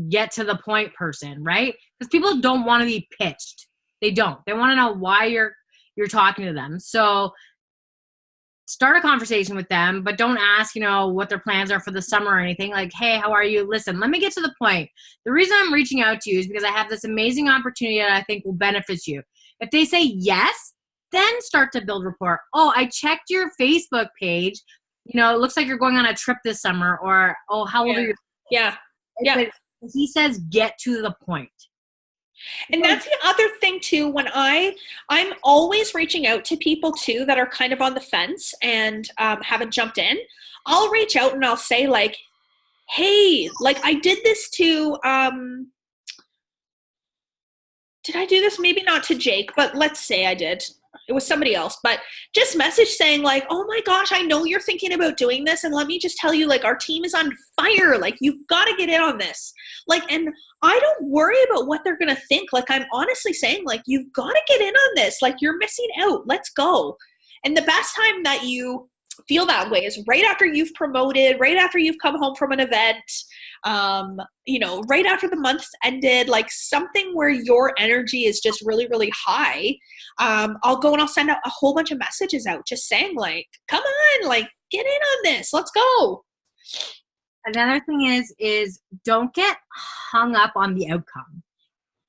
get to the point person, right? Because people don't want to be pitched. They don't. They want to know why you're talking to them. So start a conversation with them, but don't ask, what their plans are for the summer or anything. Like, hey, how are you? Listen, let me get to the point. The reason I'm reaching out to you is because I have this amazing opportunity that I think will benefit you. If they say yes, then start to build rapport. Oh, I checked your Facebook page. It looks like you're going on a trip this summer. Or, oh, how old are you? Yeah. Yeah. But he says get to the point. And that's the other thing too, when I'm always reaching out to people too that are kind of on the fence and haven't jumped in. I'll reach out and I'll say like, hey, like I did this to, did I do this? Maybe not to Jake, but let's say I did. It was somebody else, but just message saying like, oh my gosh, I know you're thinking about doing this. And let me just tell you, like, our team is on fire. Like, you've got to get in on this. Like, and I don't worry about what they're going to think. Like, I'm honestly saying like, you've got to get in on this. Like, you're missing out. Let's go. And the best time that you feel that way is right after you've promoted, right after you've come home from an event, right after the month's ended, like something where your energy is just really, really high. I'll go and I'll send out a whole bunch of messages out just saying like, come on, like get in on this. Let's go. Another thing is don't get hung up on the outcome.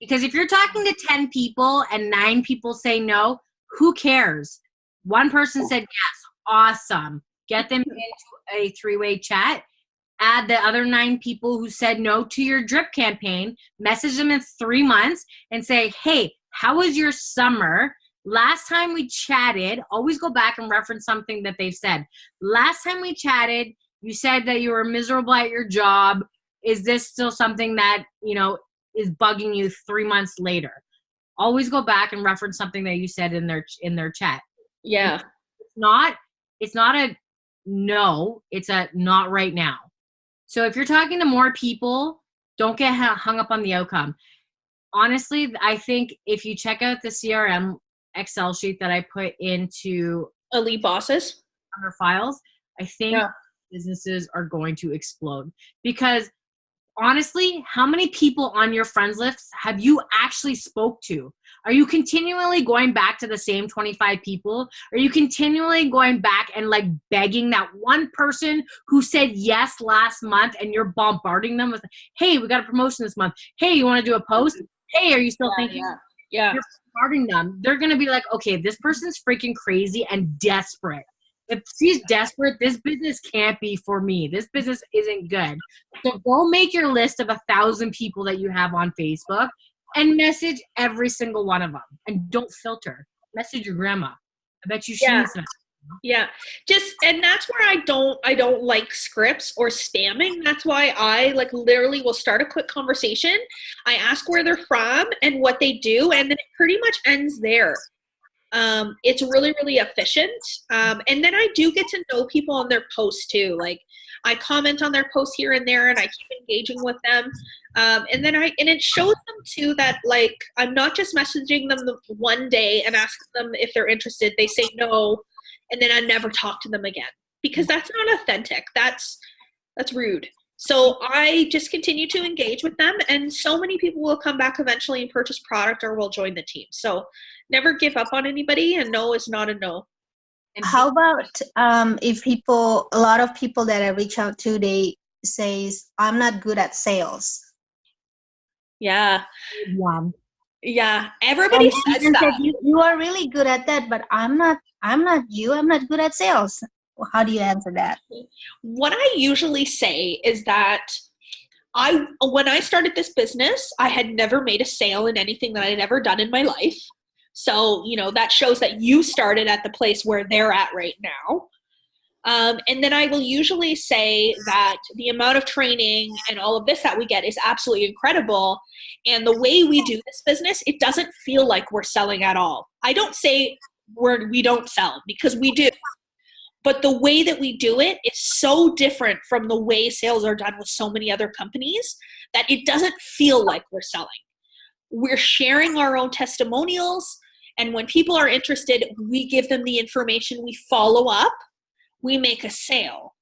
Because if you're talking to 10 people and 9 people say no, who cares? One person said yes. Awesome. Get them into a 3-way chat. Add the other 9 people who said no to your drip campaign. Message them in 3 months and say, hey, how was your summer? Last time we chatted, always go back and reference something that they've said. Last time we chatted, you said that you were miserable at your job. Is this still something that, is bugging you 3 months later? Always go back and reference something that you said in their chat. Yeah. It's not a no, it's a not right now. So if you're talking to more people, don't get hung up on the outcome. Honestly, I think if you check out the CRM Excel sheet that I put into Elite Bosses under files, I think businesses are going to explode. Because honestly, how many people on your friends list have you actually spoke to? Are you continually going back to the same 25 people? Are you continually going back and like begging that one person who said yes last month and you're bombarding them with, hey, we got a promotion this month. Hey, you want to do a post? Hey, are you still thinking? Yeah. You're bombarding them. They're going to be like, okay, this person's freaking crazy and desperate. If she's desperate, this business can't be for me. This business isn't good. So go make your list of 1,000 people that you have on Facebook and message every single one of them. And don't filter. Message your grandma. I bet you she needs that. Yeah. And that's where I don't like scripts or spamming. That's why I like literally will start a quick conversation. I ask where they're from and what they do, and then it pretty much ends there. It's really, really efficient. And then I do get to know people on their posts too. Like I comment on their posts here and there and I keep engaging with them. And it shows them too that like, I'm not just messaging them the one day and asking them if they're interested. They say no. And then I never talk to them again because that's not authentic. That's rude. So I just continue to engage with them, and so many people will come back eventually and purchase product or will join the team. So never give up on anybody, and no is not a no. How about if a lot of people that I reach out to, they says, I'm not good at sales. Yeah. One. Yeah. Everybody says that. You are really good at that, but I'm not good at sales. How do you answer that? What I usually say is that when I started this business, I had never made a sale in anything that I had ever done in my life. So, that shows that you started at the place where they're at right now. And then I will usually say that the amount of training and all of this that we get is absolutely incredible. And the way we do this business, it doesn't feel like we're selling at all. I don't say we don't sell, because we do. But the way that we do it is so different from the way sales are done with so many other companies that it doesn't feel like we're selling. We're sharing our own testimonials. And when people are interested, we give them the information, we follow up, we make a sale.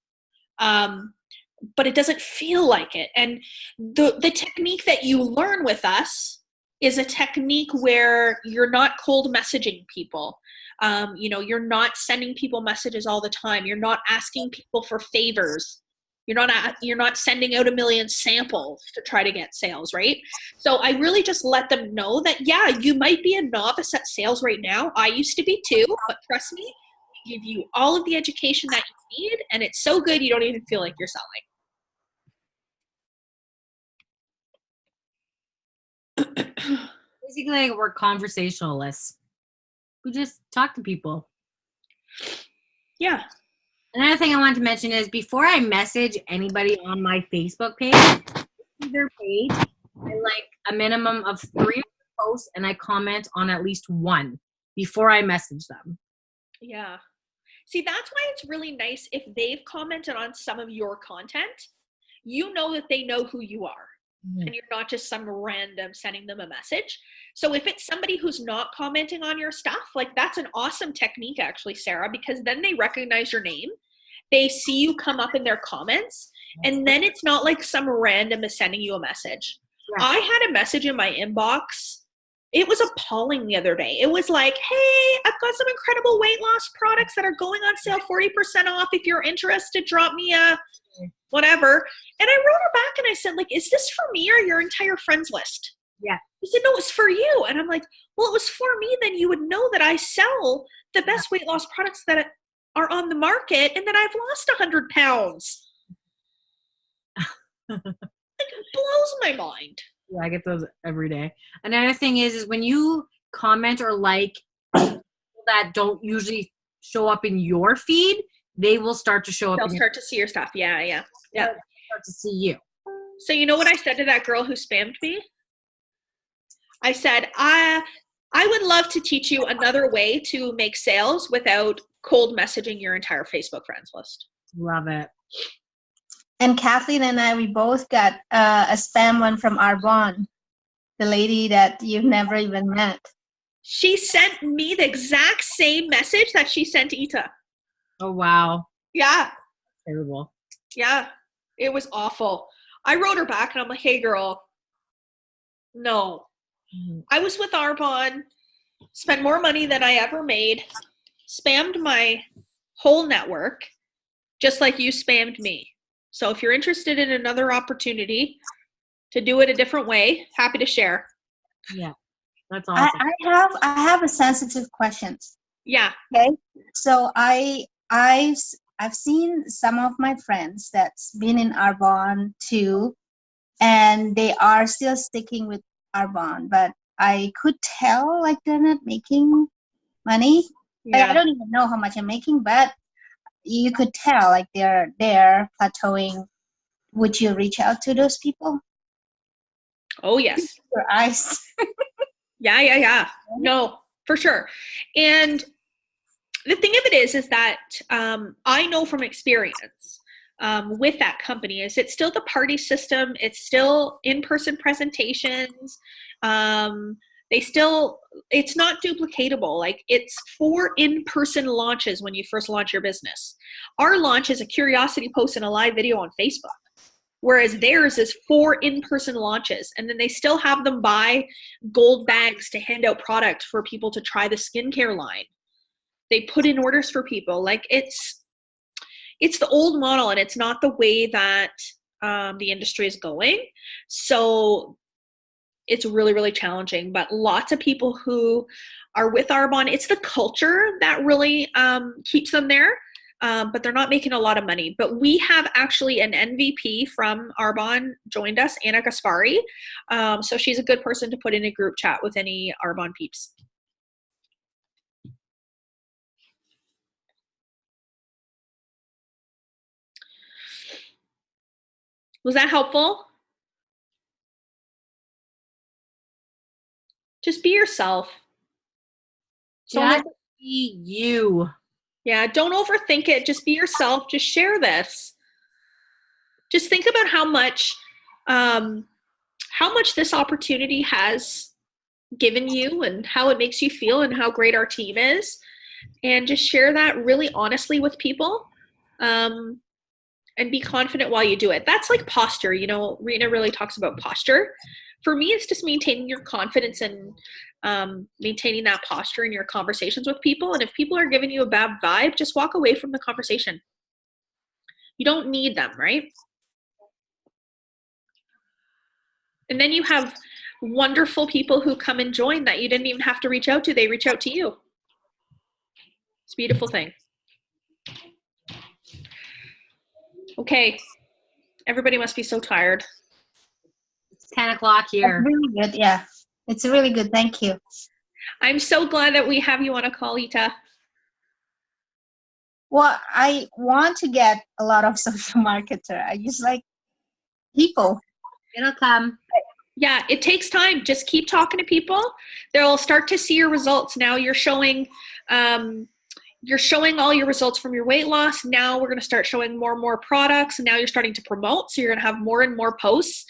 But it doesn't feel like it. And the technique that you learn with us is a technique where you're not cold messaging people. You're not sending people messages all the time. You're not asking people for favors. You're not sending out a million samples to try to get sales, right? So I really just let them know that, yeah, you might be a novice at sales right now. I used to be too, but trust me, we give you all of the education that you need, and it's so good you don't even feel like you're selling. Basically, like, we're conversationalists. We just talk to people. Yeah. Another thing I wanted to mention is before I message anybody on my Facebook page, their page, I like a minimum of 3 posts, and I comment on at least one before I message them. Yeah. See, that's why it's really nice if they've commented on some of your content, you know that they know who you are. And you're not just some random sending them a message. So if it's somebody who's not commenting on your stuff, like, that's an awesome technique actually, Sarah, because then they recognize your name. They see you come up in their comments, and then it's not like some random is sending you a message. Yeah. I had a message in my inbox. It was appalling the other day. It was like, hey, I've got some incredible weight loss products that are going on sale 40% off. If you're interested, drop me a whatever. And I wrote her back and I said, like, is this for me or your entire friends list? Yeah. She said, no, it's for you. And I'm like, well, it was for me. Then you would know that I sell the best weight loss products that are on the market and that I've lost 100 pounds. Like, it blows my mind. Yeah, I get those every day. Another thing is when you comment or like people that don't usually show up in your feed, they will start to show up. They'll start to see your stuff. Yeah. Start to see you. So you know what I said to that girl who spammed me? I said, I would love to teach you another way to make sales without cold messaging your entire Facebook friends list. Love it. And Kathleen and I, we both got a spam one from Arbonne, the lady that you've never even met. She sent me the exact same message that she sent to Ita. Oh, wow. Yeah. Terrible. Yeah. It was awful. I wrote her back and I'm like, hey, girl, no. I was with Arbonne, spent more money than I ever made, spammed my whole network, just like you spammed me. So if you're interested in another opportunity to do it a different way, happy to share. Yeah, that's awesome. I have a sensitive question. Yeah. Okay. So I've seen some of my friends that's been in Arbonne too, and they are still sticking with Arbonne, but I could tell like they're not making money. Yeah. Like, I don't even know how much I'm making, but you could tell like they're plateauing. Would you reach out to those people? Oh, yes. Your eyes. Yeah. No, for sure. And the thing of it is that I know from experience with that company is it's still the party system. It's still in-person presentations. It's not duplicatable. Like, it's 4 in-person launches when you first launch your business. Our launch is a curiosity post and a live video on Facebook, whereas theirs is 4 in-person launches. And then they still have them buy gold bags to hand out product for people to try the skincare line. They put in orders for people. Like, it's the old model, and it's not the way that the industry is going. So it's really, really challenging. But lots of people who are with Arbonne, it's the culture that really keeps them there. But they're not making a lot of money. But we have actually an MVP from Arbonne joined us, Anna Gaspari. So she's a good person to put in a group chat with any Arbonne peeps. Was that helpful? Just be yourself. Just be you. Yeah, don't overthink it. Just be yourself. Just share this. Just think about how much this opportunity has given you and how it makes you feel and how great our team is. And just share that really honestly with people. And be confident while you do it. That's like posture. You know, Rena really talks about posture. For me, it's just maintaining your confidence and maintaining that posture in your conversations with people. And if people are giving you a bad vibe, just walk away from the conversation. You don't need them, right? And then you have wonderful people who come and join that you didn't even have to reach out to. They reach out to you. It's a beautiful thing. Okay. Everybody must be so tired. It's 10 o'clock here. That's really good. Yeah, it's really good. Thank you. I'm so glad that we have you on a call, Ita. Well, I want to get a lot of social marketer. I just like people. It'll come. Yeah, it takes time. Just keep talking to people. They'll start to see your results. Now you're showing all your results from your weight loss. Now we're going to start showing more and more products. And now you're starting to promote. So you're going to have more and more posts.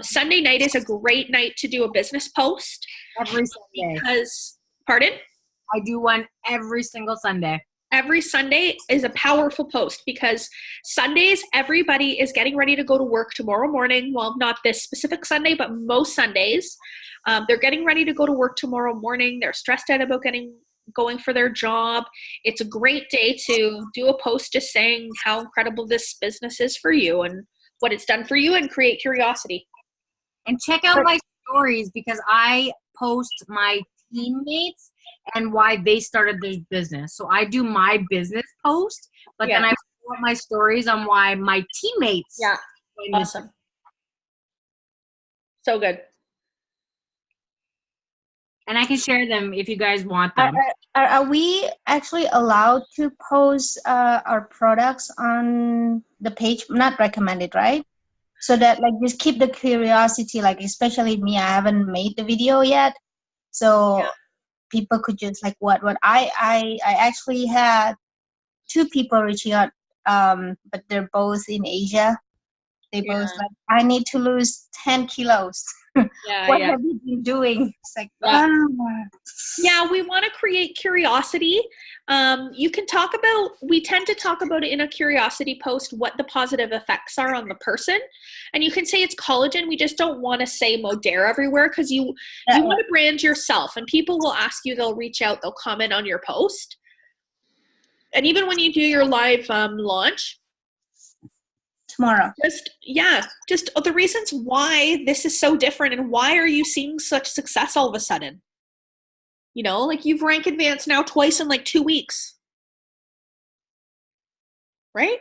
Sunday night is a great night to do a business post. Every Sunday. Pardon? I do one every single Sunday. Every Sunday is a powerful post because Sundays, everybody is getting ready to go to work tomorrow morning. Well, not this specific Sunday, but most Sundays. They're getting ready to go to work tomorrow morning. They're stressed out about going for their job. It's a great day to do a post just saying how incredible this business is for you and what it's done for you and create curiosity. And check out my stories because I post my teammates and why they started their business. So I do my business post, but then I put my stories on why my teammates. Yeah, awesome. So good. And I can share them if you guys want them. Are we actually allowed to post our products on the page? Not recommended, right? So that like just keep the curiosity, like especially me, I haven't made the video yet. So people could just like what I actually had 2 people reaching out, but they're both in Asia. They both like, I need to lose 10 kilos. What have you been doing? It's like, yeah, we want to create curiosity. We tend to talk about it in a curiosity post, what the positive effects are on the person. And you can say it's collagen. We just don't want to say Modera everywhere because you want to brand yourself and people will ask you, they'll reach out, they'll comment on your post. And even when you do your live launch, tomorrow. Just the reasons why this is so different and why are you seeing such success all of a sudden? You know, like you've rank advanced now twice in like 2 weeks. Right?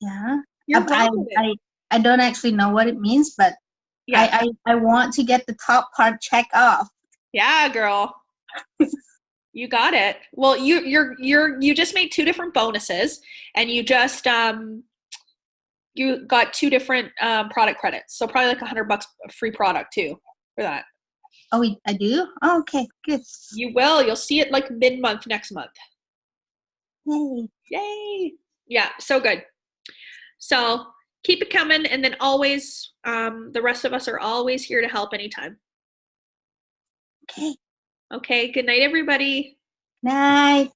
Yeah. I don't actually know what it means, but I want to get the top part checked off. Yeah, girl. You got it. Well, you just made 2 different bonuses and you just you got 2 different product credits. So probably like $100 free product too for that. Oh, I do? Oh, okay, good. You will. You'll see it like mid-month next month. Yay. Yay. Yeah, so good. So keep it coming. And then always, the rest of us are always here to help anytime. Okay. Okay. Good night, everybody. Night.